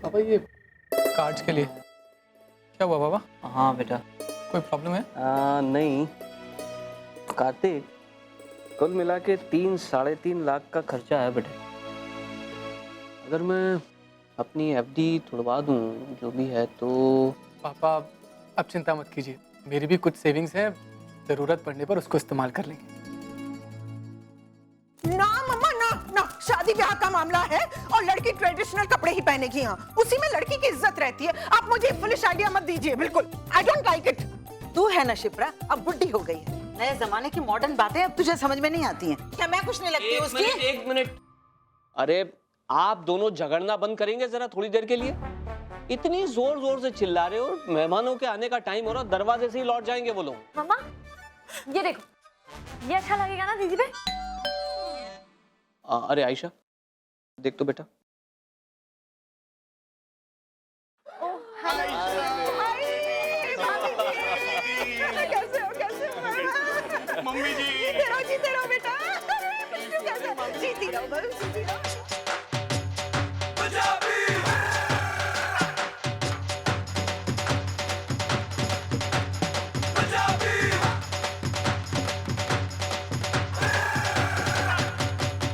पापा ये कार्ड्स के लिए क्या हुआ पापा? हाँ बेटा। कोई प्रॉब्लम है? नहीं कार्तिक, कुल मिला के 3-3.5 लाख का खर्चा है बेटे। अगर मैं अपनी एफडी तुड़वा दूं जो भी है तो। पापा अब चिंता मत कीजिए, मेरी भी कुछ सेविंग्स हैं, जरूरत पड़ने पर उसको इस्तेमाल कर लेंगे। ना मम्मा ना ना, शादी ब्याह का मामला है और लड़की ट्रेडिशनल कपड़े ही पहनेगी। यहाँ उसी में लड़की की इज्जत रहती है। आप मुझे फुलिश आइडिया मत दीजिए, बिल्कुल आई डोंट लाइक इट। तू है ना शिप्रा, अब बुढ़ी हो गई है, नए जमाने की मॉडर्न बातें अब तुझे समझ में नहीं आती हैं। क्या मैं कुछ नहीं लगती उसकी? एक मिनट, अरे आप दोनों झगड़ना बंद करेंगे जरा थोड़ी देर के लिए? इतनी जोर जोर से चिल्ला रहे हो, मेहमानों के आने का टाइम हो रहा, दरवाजे से ही लौट जाएंगे वो लोग। मम्मा ये देखो, ये अच्छा लगेगा ना दीदी पे? अरे आयशा देख तो बेटा। मम्मी जी जीते रहो बेटा, जीती रहो बस, जीती रहो।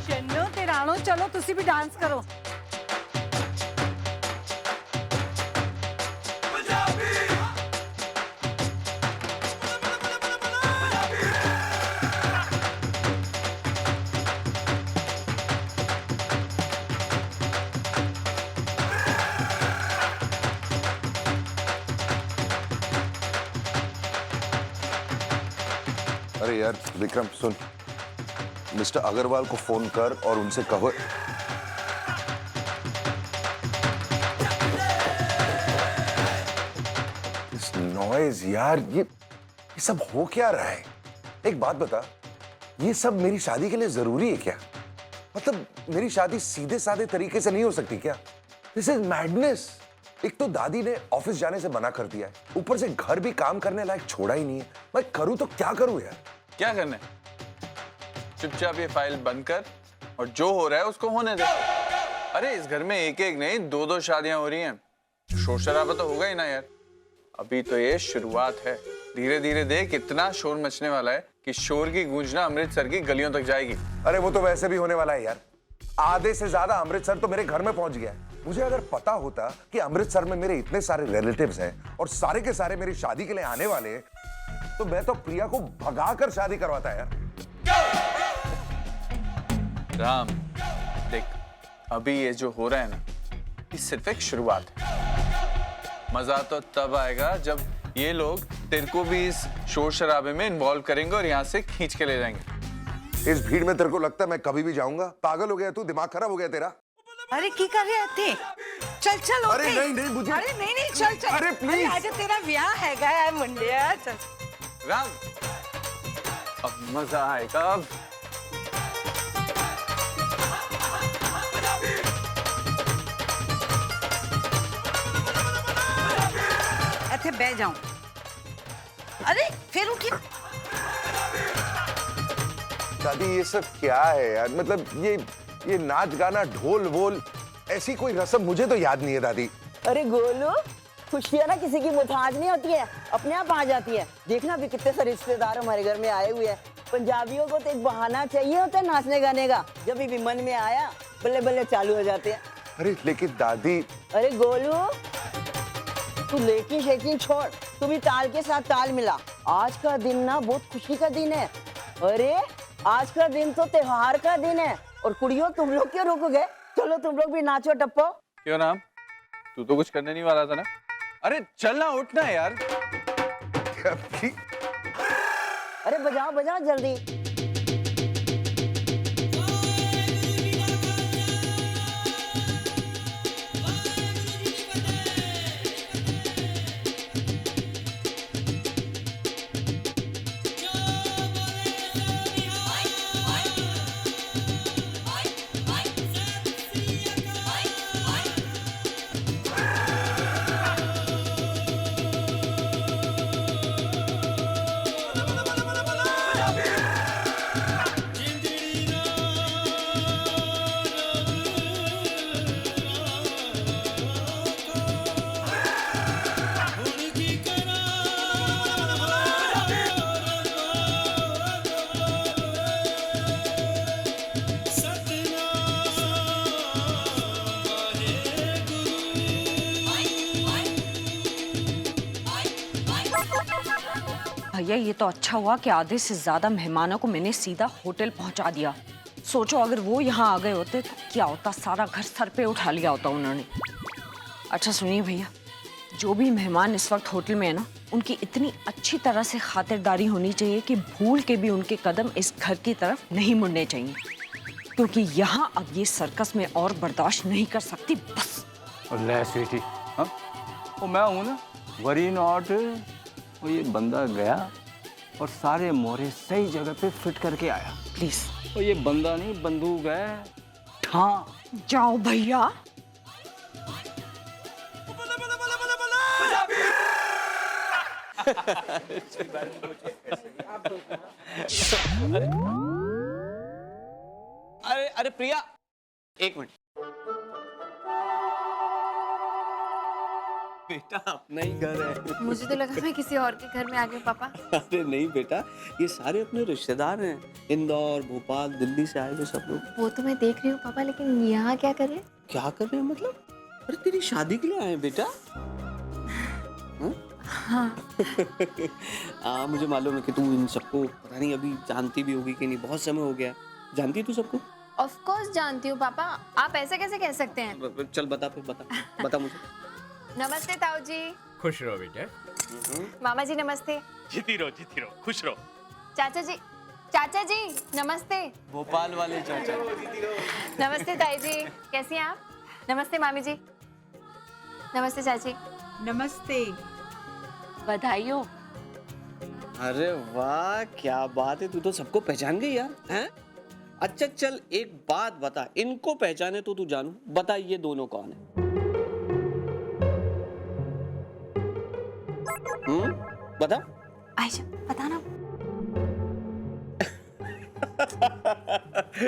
चलो तिरानो, चलो तुसी भी डांस करो। अरे यार विक्रम सुन, मिस्टर अग्रवाल को फोन कर और उनसे कहो। इस नॉइज यार, ये सब हो क्या रहा है? एक बात बता, ये सब मेरी शादी के लिए जरूरी है क्या? मतलब मेरी शादी सीधे साधे तरीके से नहीं हो सकती क्या? This is madness. एक तो दादी ने ऑफिस जाने से मना कर दिया है, ऊपर से घर भी काम करने लायक छोड़ा ही नहीं है। मैं करूं तो क्या करूं यार? क्या करना है? चुपचाप ये फाइल बंद कर और जो हो रहा है उसको होने दे। अरे इस घर में एक एक नहीं 2-2 शादियां हो रही हैं, शोर शराबा तो होगा ही ना यार। अभी तो ये शुरुआत है, धीरे धीरे देख इतना शोर मचने वाला है कि शोर की गूंजना अमृतसर की गलियों तक जाएगी। अरे वो तो वैसे भी होने वाला है यार, आधे से ज्यादा अमृतसर तो मेरे घर में पहुंच गया है। मुझे अगर पता होता कि अमृतसर में मेरे इतने सारे रिलेटिव्स हैं और सारे के सारे मेरी शादी के लिए आने वाले हैं, तो मैं तो प्रिया को भगाकर शादी करवाता यार। राम देख, अभी ये जो हो रहा है ना, ये सिर्फ एक शुरुआत है। मजा तो तब आएगा जब ये लोग तेरे को भी इस शोर शराबे में इन्वॉल्व करेंगे और यहाँ से खींच के ले जाएंगे। इस भीड़ में तेरे को लगता है मैं कभी भी जाऊंगा? पागल हो गया तू? दिमाग खराब हो गया तेरा? अरे की कर रहे थे? चल चल। अरे नहीं नहीं मुझे, अरे नहीं नहीं चल चल। अरे प्लीज, आज तेरा ब्याह है गया मुंडिया, चल। राम अब मजा आएगा। अब ऐसे बह जाऊं। अरे फिर उठी। दादी ये सब क्या है यार? मतलब ये नाच गाना ढोल वोल ऐसी कोई रस्म मुझे तो याद नहीं है दादी। अरे गोलू, खुशियाँ ना किसी की मुताज नहीं होती है, अपने आप आ जाती है। देखना भी कितने सारे रिश्तेदार हमारे घर में आए हुए हैं। पंजाबियों को तो एक बहाना चाहिए होता है नाचने गाने का, जब भी मन में आया बल्ले बल्ले चालू हो जाते हैं। अरे लेकिन दादी। अरे गोलू, तू लेकिन शेकिन छोड़, तू भी ताल के साथ ताल मिला। आज का दिन ना बहुत खुशी का दिन है। अरे आज का दिन तो त्योहार का दिन है। और कुड़ियों तुम लोग क्यों रुक गए? चलो तुम लोग भी नाचो टप्पो। क्यों राम, तू तो कुछ करने नहीं वाला था ना? अरे चलना, उठना यार। अरे बजाओ बजाओ जल्दी। भैया ये तो अच्छा हुआ कि आधे से ज्यादा मेहमानों को मैंने सीधा होटल पहुंचा दिया। सोचो अगर वो यहाँ आ गए होते तो क्या होता, सारा घर सर पे उठा लिया होता उन्होंने। अच्छा सुनिए भैया, जो भी मेहमान इस वक्त होटल में है ना, उनकी इतनी अच्छी तरह से खातिरदारी होनी चाहिए कि भूल के भी उनके कदम इस घर की तरफ नहीं मुड़ने चाहिए, क्योंकि यहाँ अब ये सर्कस में और बर्दाश्त नहीं कर सकती बस। ले स्वीटी, हाँ वो मैं हूँ ना, वरी नॉट। वो ये बंदा गया और सारे मोहरे सही जगह पे फिट करके आया। प्लीज और ये बंदा नहीं, बंदूक है। हाँ जाओ भैया। अरे अरे प्रिया, एक मिनट। बेटा अपना ही घर है। मुझे तो लगा मैं किसी और के घर में आ गई पापा। अरे नहीं बेटा, ये सारे अपने रिश्तेदार हैं, इंदौर, भोपाल, दिल्ली से आए हुए सब लोग। वो तो मैं देख रही हूँ पापा, लेकिन यहाँ क्या कर रहे हैं? क्या कर रहे हैं मतलब? अरे तेरी शादी के लिए आए हैं बेटा। हाँ मुझे मालूम है कि तू इन सबको पता नहीं अभी जानती भी होगी कि नहीं, बहुत समय हो गया। जानती है तू सबको? ऑफ कोर्स जानती हूँ पापा, आप ऐसे कैसे कह सकते हैं? चल बता फिर, बता मुझे। नमस्ते ताऊ जी। खुश रहो बेटा। मामा जी नमस्ते। जीती रहो, खुश रहो। चाचा जी नमस्ते। भोपाल वाले चाचा। नमस्ते ताई जी, कैसी हैं आप? नमस्ते मामी जी। नमस्ते चाची। नमस्ते। बधाई हो। अरे वाह क्या बात है, तू तो सबको पहचान गई यार, हैं? अच्छा चल एक बात बता, इनको पहचाने तो तू जानू, बता ये दोनों कौन है? बता। आयशा बताना।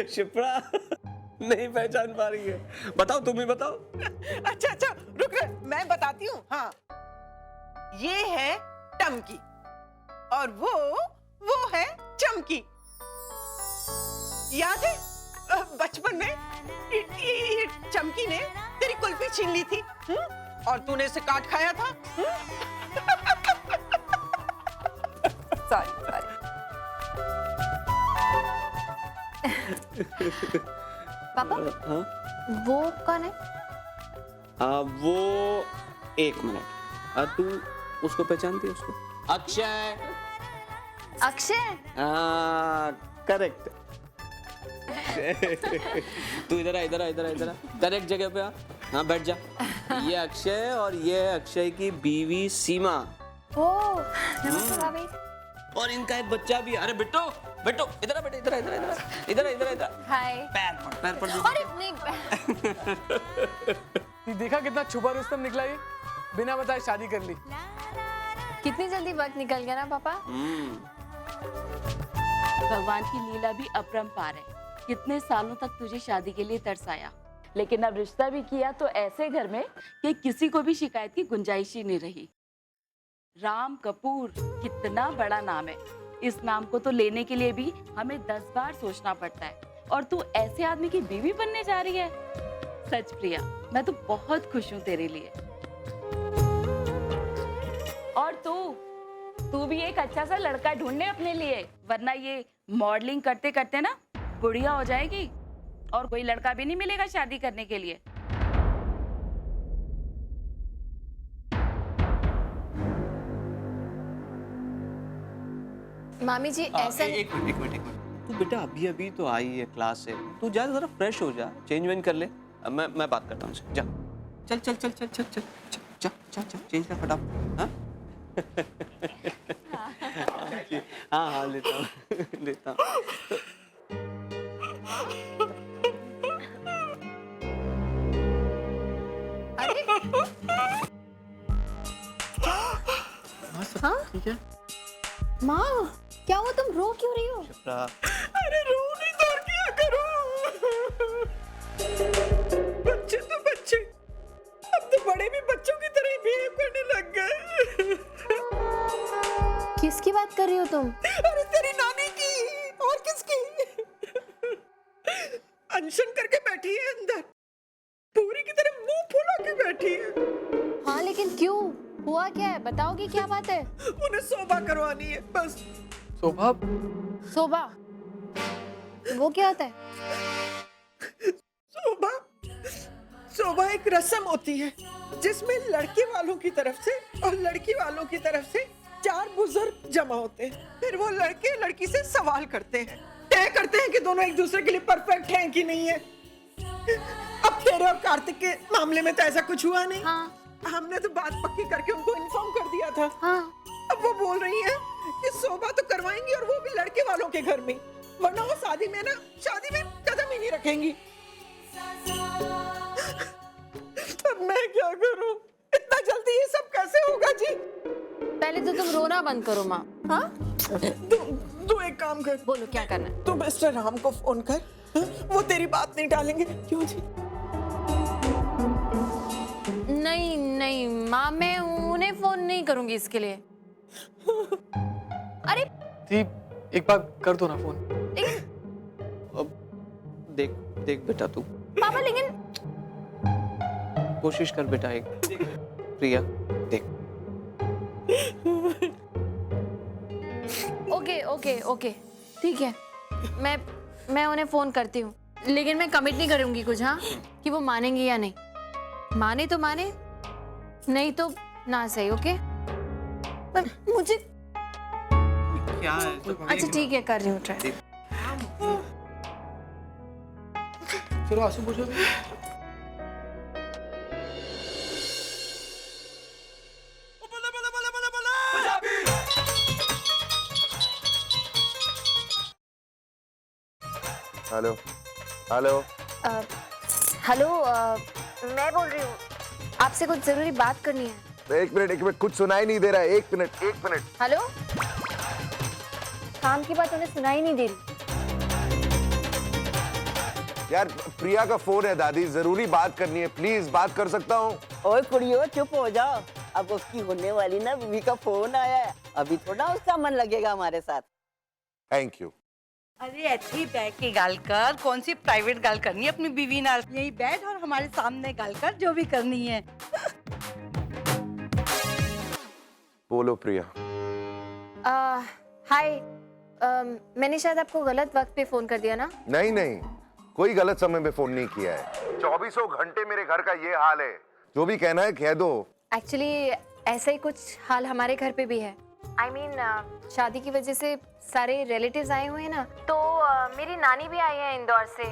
शिप्रा नहीं पहचान पा रही है, बताओ तुम ही बताओ। अच्छा रुक, मैं बताती हूँ। हाँ, ये है टमकी और वो है चमकी। याद है बचपन में चमकी ने तेरी कुल्फी छीन ली थी और तूने इसे काट खाया था। सॉरी। पापा हाँ? वो कौन है? वो एक मिनट, तू उसको पहचानती है? उसको अक्षय। अक्षय? करेक्ट। तू इधर आ, करेक्ट जगह पे आ। हाँ बैठ जा। ये अक्षय और ये अक्षय की बीवी सीमा। ओह नमस्ते भाभी। और इनका एक बच्चा भी। अरे बेटो इधर आ बेटा, इधर। हाय। पैर पर अरे नहीं। ये देखा कितना छुपा रुस्तम निकला, ये बिना बताए शादी कर ली। कितनी जल्दी वक्त निकल गया ना पापा। भगवान की लीला भी अपरंपार है। कितने सालों तक तुझे शादी के लिए तरसाया, लेकिन अब रिश्ता भी किया तो ऐसे घर में कि किसी को भी शिकायत की गुंजाइश ही नहीं रही। राम कपूर कितना बड़ा नाम है, इस नाम को तो लेने के लिए भी हमें 10 बार सोचना पड़ता है, और तू ऐसे आदमी की बीवी बनने जा रही है। सच प्रिया, मैं तो बहुत खुश हूँ तेरे लिए। और तू भी एक अच्छा सा लड़का ढूंढने अपने लिए, वरना ये मॉडलिंग करते करते ना बुढ़िया हो जाएगी और कोई लड़का भी नहीं मिलेगा शादी करने के लिए। मामी जी ऐसा एक मिनट। तू बेटा अभी तो आई है क्लास से, तू जा जरा फ्रेश हो जा, चेंज वेंज कर ले। मैं बात करता हूँ उनसे। जा चल चेंज कर फटाफट। हाँ लेता हूँ। अरे हाँ ठीक है माँ, क्या हुआ, तुम रो क्यों रही हो? अरे रो नहीं तो और क्या करूं? बच्चे तो बच्चे, अब तो बड़े भी बच्चों की तरह बिहेव करने लग गए। किसकी बात कर रही हो तुम? अरे तेरी नानी की। और किसकी? अनशन करके बैठी है अंदर, पूरी की तरह मुंह फुला के बैठी है। हाँ लेकिन क्यों? हुआ क्या है, बताओगी क्या बात है? उन्हें सोबा करवानी है बस। शोभा, शोभा, वो क्या होता है? सोबा, सोबा एक रस्म होती है जिसमें लड़के वालों की तरफ से और लड़की वालों की तरफ से 4 बुजुर्ग जमा होते हैं। फिर वो लड़के लड़की से सवाल करते हैं, तय करते हैं कि दोनों एक दूसरे के लिए परफेक्ट हैं कि नहीं है। अब तेरे और कार्तिक के मामले में तो ऐसा कुछ हुआ नहीं। हाँ। हमने तो बात पक्की करके उनको इन्फॉर्म कर दिया था। हाँ। अब वो बोल रही है कि सोबा तो करवाएंगी और वो भी लड़के वालों के घर में, वरना वो शादी में कदम ही नहीं रखेंगी। अब मैं क्या करूं? इतना जल्दी ये सब कैसे होगा जी? पहले तो तुम रोना बंद करो माँ। हाँ? तू एक काम कर। बोलो क्या करना है? तू मिस्टर राम को फोन कर। हाँ? वो तेरी बात नहीं टालेंगे। क्यों जी? नहीं नहीं माँ, मैं उन्हें फोन नहीं करूंगी इसके लिए। अरे जी एक बार कर दो ना फोन। अब देख देख बेटा तू पापा, लेकिन कोशिश कर बेटा एक। प्रिया देख। ओके ओके ओके ठीक है, मैं उन्हें फोन करती हूँ, लेकिन मैं कमिट नहीं करूंगी कुछ। हाँ, कि वो मानेंगे या नहीं। माने तो माने, नहीं तो ना सही। ओके, पर मुझे क्या है? अच्छा ठीक है, कर रही हूँ ट्राई। चलो आंसू पूछो। हेलो हेलो हेलो, मैं बोल रही हूँ, आपसे कुछ जरूरी बात करनी है। एक मिनट, कुछ सुनाई नहीं दे रहा है। एक मिनट। हेलो, काम की बात उन्हें सुनाई नहीं दे रही। यार प्रिया का फोन है दादी, जरूरी बात करनी है, प्लीज बात कर सकता हूँ? ओए कुड़ियो चुप हो जाओ, अब उसकी होने वाली ना बीवी का फोन आया है, अभी थोड़ा उसका मन लगेगा हमारे साथ। Thank you. अरे अच्छी बैठ के गाल कर, कौन सी प्राइवेट गाल करनी है अपनी बीवी नाल? यही बैठ और हमारे सामने गाल कर जो भी करनी है। बोलो प्रिया। हाय, मैंने शायद आपको गलत वक्त पे फोन कर दिया ना? नहीं, कोई गलत समय में फोन नहीं किया है। 24 घंटे मेरे घर का ये हाल है, जो भी कहना है कह दो। एक्चुअली ऐसा ही कुछ हाल हमारे घर पे भी है। I mean, शादी की वजह से सारे रिलेटिव्स आए हुए हैं ना, तो मेरी नानी भी आई है इंदौर से,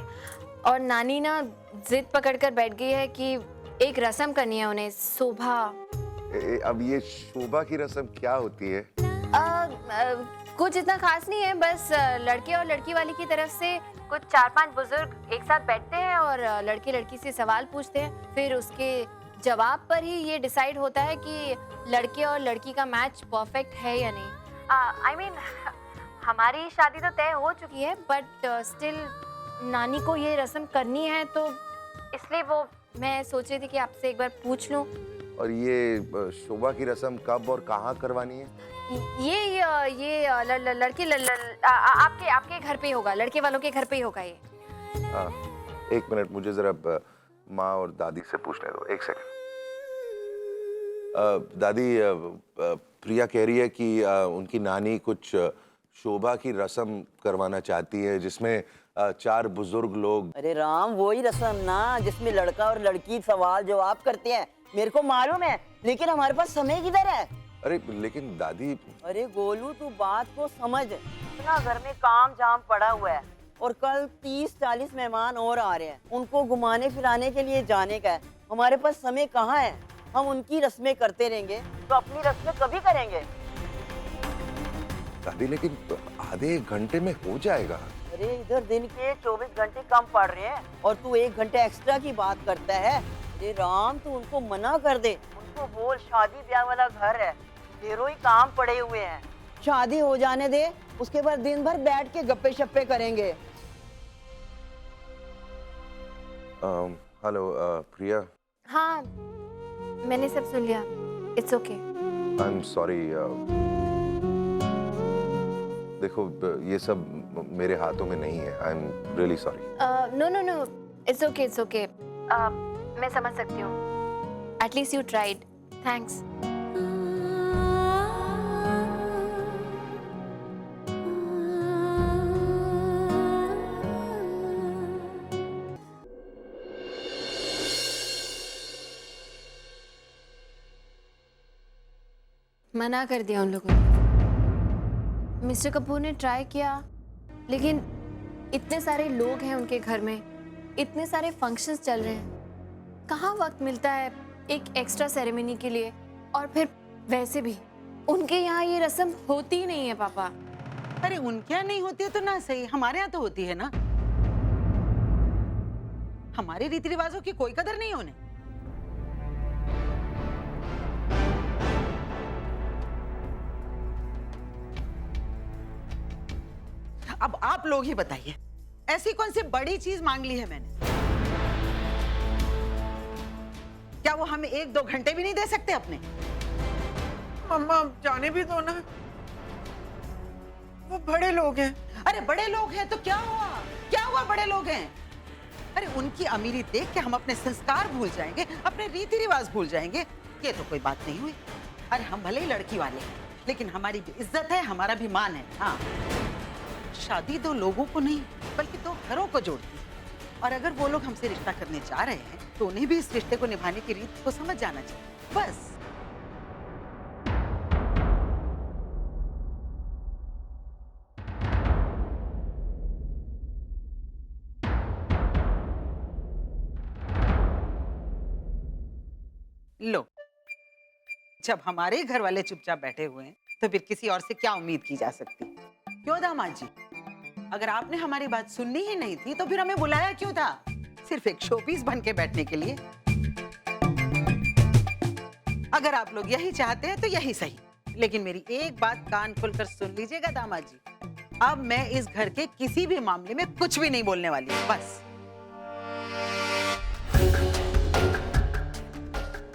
और नानी ना जिद पकड़कर बैठ गई है कि एक रस्म करनी है उन्हें, शोभा। अब ये शोभा की रस्म क्या होती है? कुछ इतना खास नहीं है, बस लड़के और लड़की वाली की तरफ से कुछ 4-5 बुजुर्ग एक साथ बैठते हैं और लड़के लड़की से सवाल पूछते हैं, फिर उसके जवाब पर ही ये डिसाइड होता है कि लड़के और लड़की का मैच परफेक्ट है या नहीं। I mean, हमारी शादी तो तय हो चुकी है, बट स्टिल नानी को ये रस्म करनी है, तो इसलिए वो मैं सोच रही थी कि आपसे एक बार पूछ लूं। और ये शोभा की रस्म कब और कहाँ करवानी है? ये लड़के आपके घर पे ही होगा, लड़के वालों के घर पे ही होगा ये। एक मिनट, मुझे जरा माँ और दादी से पूछने दो, एक सेकंड। दादी, प्रिया कह रही है कि उनकी नानी कुछ शोभा की रस्म करवाना चाहती है, जिसमें 4 बुजुर्ग लोग। अरे राम, वही रस्म ना जिसमें लड़का और लड़की सवाल जवाब करते हैं, मेरे को मालूम है, लेकिन हमारे पास समय किधर है? अरे लेकिन दादी। अरे गोलू, तू बात को समझ, इतना घर में काम जाम पड़ा हुआ है, और कल 30-40 मेहमान और आ रहे हैं, उनको घुमाने फिराने के लिए जाने का है। हमारे पास समय कहाँ है? हम उनकी रस्में करते रहेंगे तो अपनी रस्में कभी करेंगे? दादी लेकिन आधे 1 घंटे में हो जाएगा। अरे इधर दिन के 24 घंटे कम पड़ रहे हैं और तू 1 घंटे एक्स्ट्रा की बात करता है। अरे राम, तू उनको मना कर दे, उनको बोल शादी ब्याह वाला घर है, ढेरों ही काम पड़े हुए हैं, शादी हो जाने दे, उसके बाद दिन भर बैठ के गप्पे शप्पे करेंगे। हेलो प्रिया। हाँ, मैंने सब सुन लिया। It's okay. I am sorry. देखो ये सब मेरे हाथों में नहीं है। I am really sorry. No, it's okay. मैं समझ सकती हूँ। At least you tried. थैंक्स। मना कर दिया उन लोगों ने। मिस्टर कपूर ने ट्राई किया, लेकिन इतने सारे लोग हैं उनके घर में, इतने सारे फंक्शंस चल रहे हैं, कहाँ वक्त मिलता है एक एक्स्ट्रा सेरेमनी के लिए। और फिर वैसे भी उनके यहाँ ये रस्म होती ही नहीं है पापा। अरे उनके यहाँ नहीं होती है तो ना सही, हमारे यहाँ तो होती है ना। हमारे रीति रिवाजों की कोई कदर नहीं होने। अब आप लोग ही बताइए, ऐसी कौन सी बड़ी चीज मांग ली है मैंने? क्या वो हमें 1-2 घंटे भी नहीं दे सकते अपने? मम्मा जाने भी दो ना, वो बड़े लोग हैं। अरे बड़े लोग हैं तो क्या हुआ? क्या हुआ बड़े लोग हैं? अरे उनकी अमीरी देख के हम अपने संस्कार भूल जाएंगे, अपने रीति रिवाज भूल जाएंगे? ये तो कोई बात नहीं हुई। अरे हम भले ही लड़की वाले हैं, लेकिन हमारी भी इज्जत है, हमारा भी मान है। हाँ, शादी 2 लोगों को नहीं बल्कि 2 घरों को जोड़ती है। और अगर वो लोग हमसे रिश्ता करने जा रहे हैं तो उन्हें भी इस रिश्ते को निभाने की रीत को समझ जाना चाहिए, बस। लो, जब हमारे घर वाले चुपचाप बैठे हुए हैं तो फिर किसी और से क्या उम्मीद की जा सकती? क्यों दामाद जी? अगर आपने हमारी बात सुननी ही नहीं थी तो फिर हमें बुलाया क्यों था? सिर्फ एक शोपीस बन के बैठने के लिए? अगर आप लोग यही चाहते हैं तो यही सही, लेकिन मेरी एक बात कान खोलकर सुन लीजिएगा दामाद जी, अब मैं इस घर के किसी भी मामले में कुछ भी नहीं बोलने वाली हूँ, बस।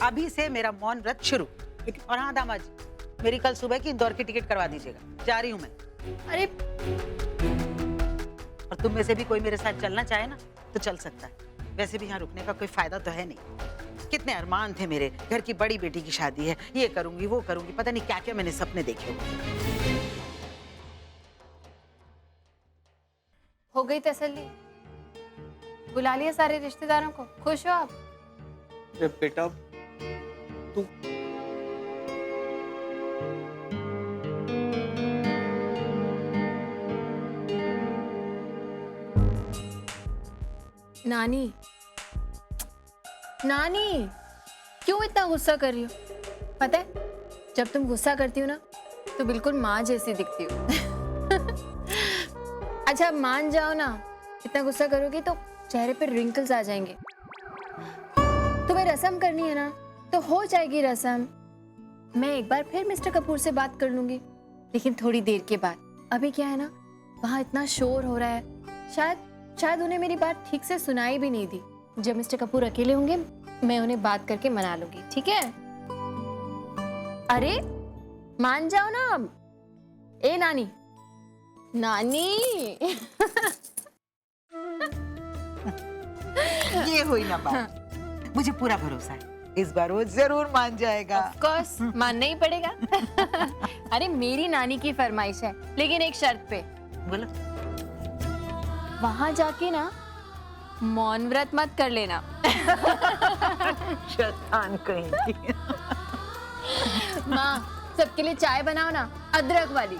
अभी से मेरा मौन व्रत शुरू। और हाँ दामाद जी, मेरी कल सुबह की इंदौर की टिकट करवा दीजिएगा, जा रही हूँ मैं। अरे और तुम में से भी कोई मेरे साथ चलना चाहे ना तो चल सकता है। वैसे भी यहाँ रुकने का कोई फायदा तो है नहीं। कितने अरमान थे मेरे, घर की बड़ी बेटी की शादी है, ये करूंगी वो करूंगी, पता नहीं क्या क्या मैंने सपने देखे हुए। हो गई तसल्ली? बुला लिया सारे रिश्तेदारों को? खुश हो आप? अरे बेटा तू नानी, नानी क्यों इतना गुस्सा कर रही हो? पता है, जब तुम गुस्सा करती हो ना तो बिल्कुल माँ जैसी दिखती हो। अच्छा मान जाओ ना, इतना गुस्सा करोगी तो चेहरे पे रिंकल्स आ जाएंगे। तुम्हें रस्म करनी है ना तो हो जाएगी रस्म। मैं एक बार फिर मिस्टर कपूर से बात कर लूंगी, लेकिन थोड़ी देर के बाद। अभी क्या है ना, वहाँ इतना शोर हो रहा है, शायद उन्हें मेरी बात ठीक से सुनाई भी नहीं दी। जब मिस्टर कपूर अकेले होंगे मैं उन्हें बात करके मना लूंगी, ठीक है? अरे मान जाओ ना अब। ए नानी, नानी। ये हुई ना बात। मुझे पूरा भरोसा है, इस बार वो जरूर मान जाएगा। ऑफ कोर्स मानना ही पड़ेगा। अरे मेरी नानी की फरमाइश है, लेकिन एक शर्त पे। बोलो। वहां जाके ना मौन व्रत मत कर लेना। शैतान कहीं की। माँ सबके लिए चाय बनाओ ना, अदरक वाली।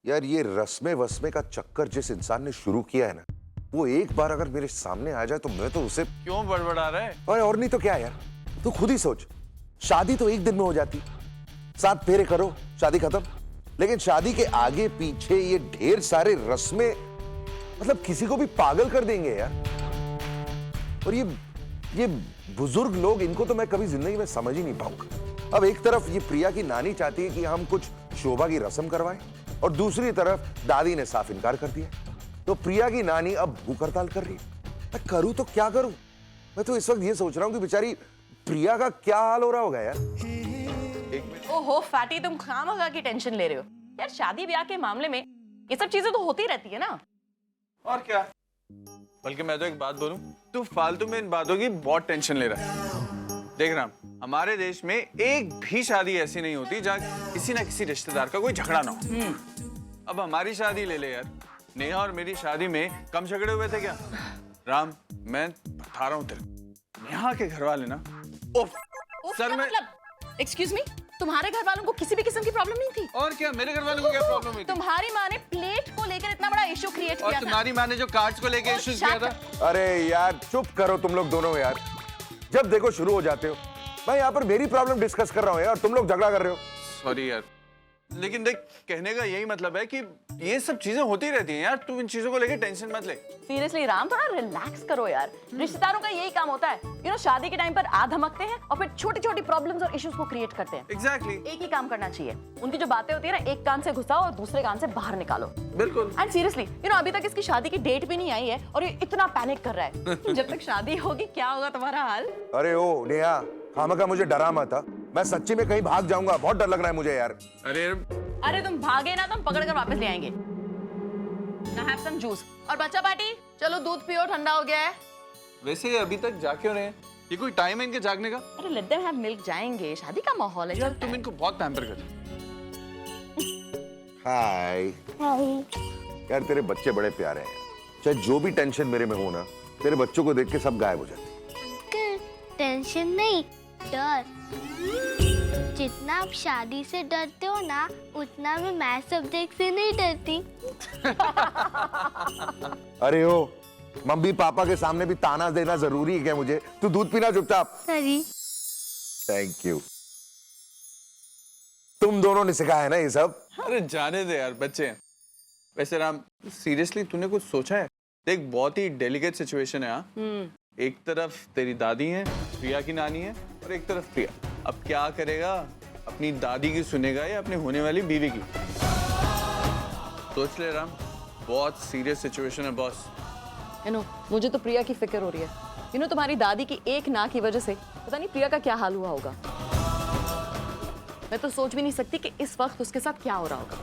यार ये रस्मे वस्मे का चक्कर जिस इंसान ने शुरू किया है ना, वो एक बार अगर मेरे सामने आ जाए तो मैं तो उसे। क्यों बड़बड़ा रहा है? और नहीं तो क्या यार, तू खुद ही सोच, शादी तो एक दिन में हो जाती, 7 फेरे करो शादी खत्म। लेकिन शादी के आगे पीछे ये ढेर सारे रस्में, मतलब किसी को भी पागल कर देंगे यार। और ये बुजुर्ग लोग, इनको तो मैं कभी जिंदगी में समझ ही नहीं पाऊंगा। अब एक तरफ ये प्रिया की नानी चाहती है कि हम कुछ शोभा की रस्म करवाएं, और दूसरी तरफ दादी ने साफ इनकार कर दिया। तो प्रिया की नानी अब भूख हड़ताल कर रही है। मैं करूं तो क्या करूं? मैं तो इस वक्त ये सोच रहा हूं कि बेचारी प्रिया का क्या हाल हो रहा होगा यार। ओहो फैटी, तुम खामखा की टेंशन ले रहे हो यार। शादी ब्याह के मामले में ये सब चीजें तो होती रहती है ना। और क्या, बल्कि मैं तो एक बात बोलूं, तू फालतू में इन बातों की बहुत टेंशन ले रहा है। देख राम, हमारे देश में एक भी शादी ऐसी नहीं होती जहाँ किसी ना किसी रिश्तेदार का कोई झगड़ा ना हो। अब हमारी शादी ले ले यार, नेहा और मेरी शादी में कम झगड़े हुए थे क्या? राम, मैं बता रहा हूँ तेरे, यहाँ के घर वाले ना, उफ, सर में मतलब एक्सक्यूज मी, तुम्हारे घर वालों को किसी भी किस्म की प्रॉब्लम नहीं थी? और क्या, मेरे घर वालों को क्या प्रॉब्लम हुई थी? तुम्हारी माँ ने प्लेट को लेकर इतना बड़ा इशू क्रिएट और किया था। तुम्हारी माँ ने जो कार्ड्स को लेकर इश्यूज किया था। अरे यार चुप करो तुम लोग दोनों यार, जब देखो शुरू हो जाते हो। मैं यहाँ पर मेरी प्रॉब्लम डिस्कस कर रहा हूँ यार, तुम लोग झगड़ा कर रहे हो। सॉरी यार, लेकिन देख कहने का यही मतलब है कि ये सब चीजें होती रहती हैं यार, तू इन चीजों को लेके टेंशन मत ले। सीरियसली राम, थोड़ा रिलैक्स करो यार। रिश्तेदारों का यही काम होता है, यू नो, शादी के टाइम पर आ धमकते हैं और फिर छोटी छोटी प्रॉब्लम्स और इश्यूज को क्रिएट करते हैं। एग्जैक्टली एक ही काम करना चाहिए, उनकी जो बातें होती है ना, एक कान से घुसाओ और दूसरे कान से बाहर निकालो। बिल्कुल। एंड सीरियसली यू नो, अभी तक इसकी शादी की डेट भी नहीं आई है और ये इतना पैनिक कर रहा है। जब तक शादी होगी क्या होगा तुम्हारा हाल? अरे ओ नेहा, खामखा मुझे डरा मत था, मैं सच्ची में कहीं भाग जाऊंगा, बहुत डर लग रहा है मुझे यार। अरे तुम भागे ना तो हम पकड़ कर वापस ले आएंगे। Now have some juice। और बच्चा पार्टी, चलो दूध पियो, ठंडा हो गया है। वैसे अभी तक जा क्यों रहे हैं? ये कोई टाइम है इनके जागने का? अरे लेट देम हैव मिल्क, जाएंगे, शादी का माहौल है। यार तुम इनको बहुत पैम्पर कर। हाय यार, तेरे बच्चे बड़े प्यारे हैं, चाहे जो भी टेंशन मेरे में हो ना, तेरे बच्चों को देख के सब गायब हो जाते। टेंशन नहीं, डर। जितना आप शादी से डरते हो ना, उतना मैं मैथ सब्जेक्ट से नहीं डरती। अरे ओ, मम्मी पापा के सामने भी ताना देना जरूरी है क्या मुझे? तू दूध पीना चुपचाप। सॉरी। Thank you. तुम दोनों ने सिखाया है ना ये सब? अरे जाने दे यार, बच्चे हैं। वैसे राम, सीरियसली तूने कुछ सोचा है? देख बहुत ही डेलिकेट सिचुएशन है। हाँ, एक तरफ तेरी दादी है, प्रिया की नानी है, और एक तरफ प्रिया। अब क्या करेगा? अपनी दादी की सुनेगा या अपनी होने वाली बीवी की? सोच ले राम, बहुत सीरियस सिचुएशन है बॉस। यू नो, मुझे तो प्रिया की फिक्र हो रही है। यू नो, तुम्हारी दादी की एक ना की वजह से पता नहीं प्रिया का क्या हाल हुआ होगा। मैं तो सोच भी नहीं सकती कि इस वक्त उसके साथ क्या हो रहा होगा।